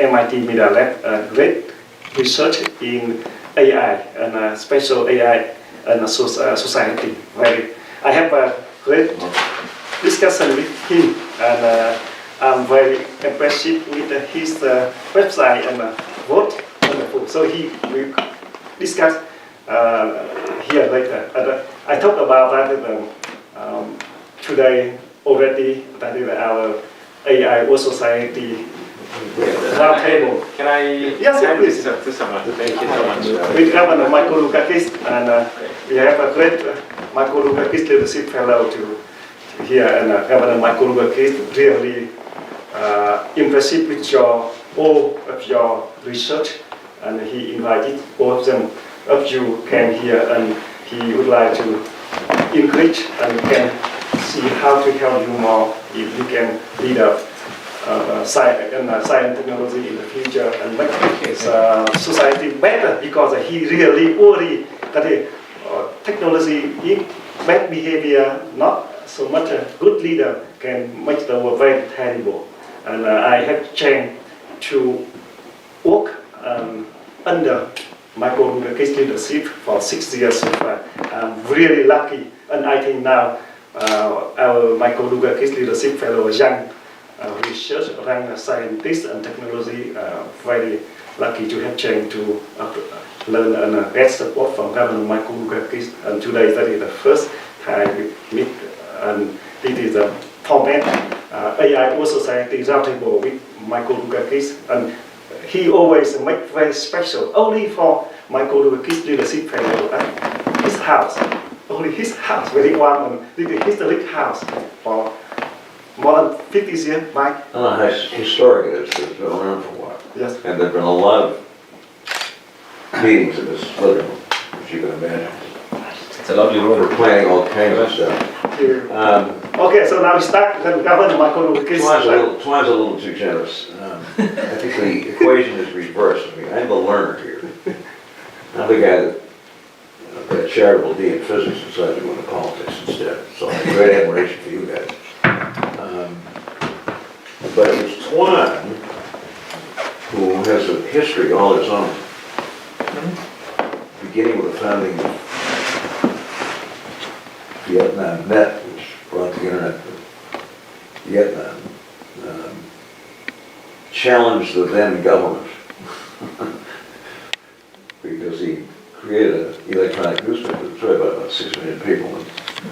MIT Media Lab, great research in AI and special AI and society. I have a great discussion with him, and I'm very impressed with his website and vote. Wonderful. So he will discuss here later. I talked about that today already. That is our AIWS Society Roundtable. Can I? Yes, please. To someone. Thank you so much. We have Michael Dukakis, and we have a great Michael Dukakis Leadership Fellow to here, and Governor Michael Dukakis really impressive with all of your research, and he invited all of them of you came here, and he would like to encourage and can see how to help you more if you can lead up science and technology in the future and make society better, because he really worry that technology, if bad behavior, not so much a good leader can make the world very terrible. And I have changed to work under Michael Dukakis leadership for 6 years so far. I'm really lucky, and I think now our Michael Dukakis leadership fellow young research around scientists and technology very lucky to have changed to learn and get support from Governor Michael Dukakis. And today that is the first time we meet, and it is a format AIWS Society Roundtable with Michael Dukakis, and he always make very special only for Michael Dukakis leadership fellow at his house. Only his house, very warm and really historic house for more than 50 years back. Historic it is. It's been around for a while. Yes. And there have been a lot of meetings in this living room, as you can imagine. It's a lovely room. We're planning all kinds of stuff. Okay, so now we start with Governor Michael Dukakis. Twine's a little too generous. I think the equation is reversed. I mean, I'm the learner here. I'm the guy that got charitable D in physics and decided to go into politics instead. So I have great admiration for you guys. But it was Twine who has a history all its own, beginning with the founding of Vietnam Net, which brought the internet to Vietnam, challenged the then government because he created an electronic newspaper that was read by about 6 million people,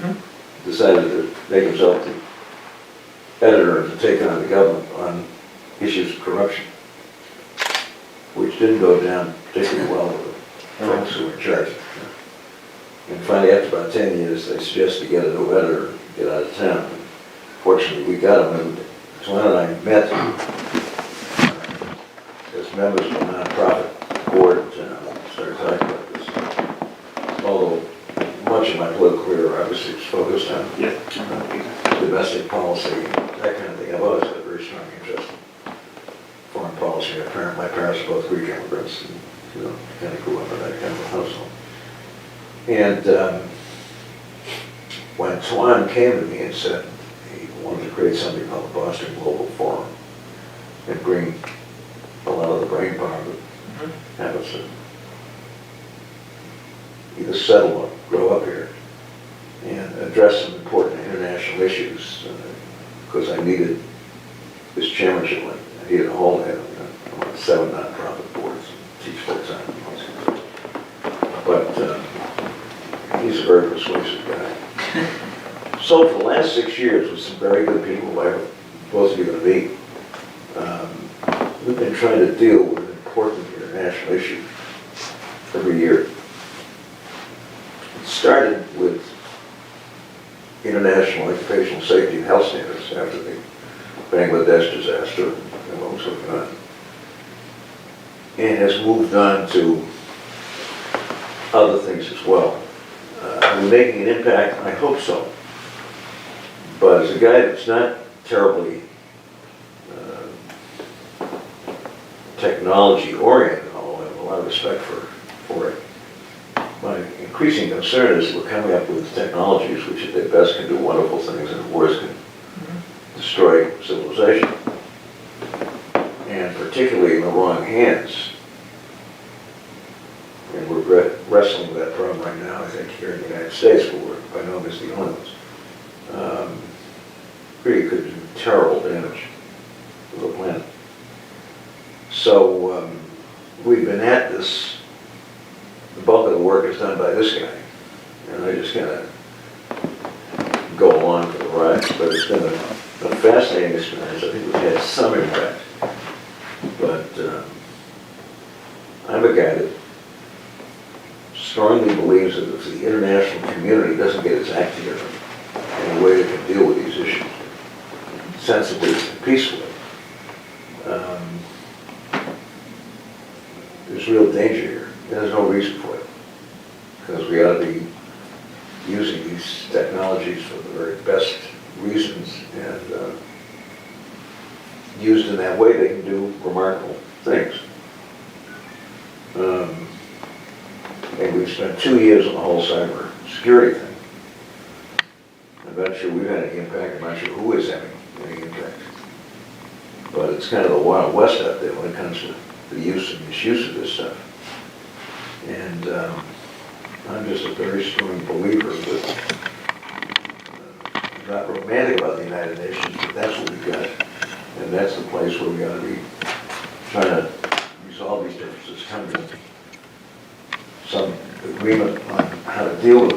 and decided to make himself the editor and to take on the government on issues of corruption, which didn't go down particularly well with the folks who were in charge. And finally, after about 10 years, they suggested to get a new editor and get out of town. And fortunately, we got him, and Twine and I met as members of a nonprofit board in town and started talking about this. Although much of my political career obviously was focused on domestic policy, that kind of thing. I've always had a very strong interest in foreign policy. My parents are both Greek immigrants, and kind of grew up in that kind of a household. And when Twine came to me and said he wanted to create something called the Boston Global Forum and bring a lot of the brain power that happens to either settle or grow up here and address some important international issues, because I needed this chairmanship. I needed a whole head. I'm on 7 nonprofit boards, teach full-time. But he's a very persuasive guy. So for the last 6 years, with some very good people, like both of you are going to meet, we've been trying to deal with important international issues every year. It started with international occupational safety and health standards after the Bangladesh disaster and what was going on, and has moved on to other things as well. Are we making an impact? I hope so. But as a guy that's not terribly technology oriented, although I have a lot of respect for it, my increasing concern is we're coming up with technologies which at their best can do wonderful things and at worst can destroy civilization. And for particularly in the wrong hands. And we're wrestling with that problem right now, I think, here in the United States, but we're by no means the only ones. Really could do terrible damage to the planet. So we've been at this, the bulk of the work is done by this guy, and I just kind of go along for the ride, but it's been a fascinating experience. I think we've had some impact, but I'm a guy that strongly believes that if the international community doesn't get its act together in a way that can deal with these issues sensibly and peacefully, there's real danger here. There's no reason for it, because we ought to be using these technologies for the very best reasons, and used in that way, they can do remarkable things. And we've spent 2 years on the whole cyber security thing. I'm not sure we've had any impact. I'm not sure who is having any impact. But it's kind of the Wild West out there when it comes to the use and misuse of this stuff. And I'm just a very strong believer that I'm not romantic about the United Nations, but that's what we've got. And that's the place where we ought to be trying to resolve these differences, come to some agreement on how to deal with them.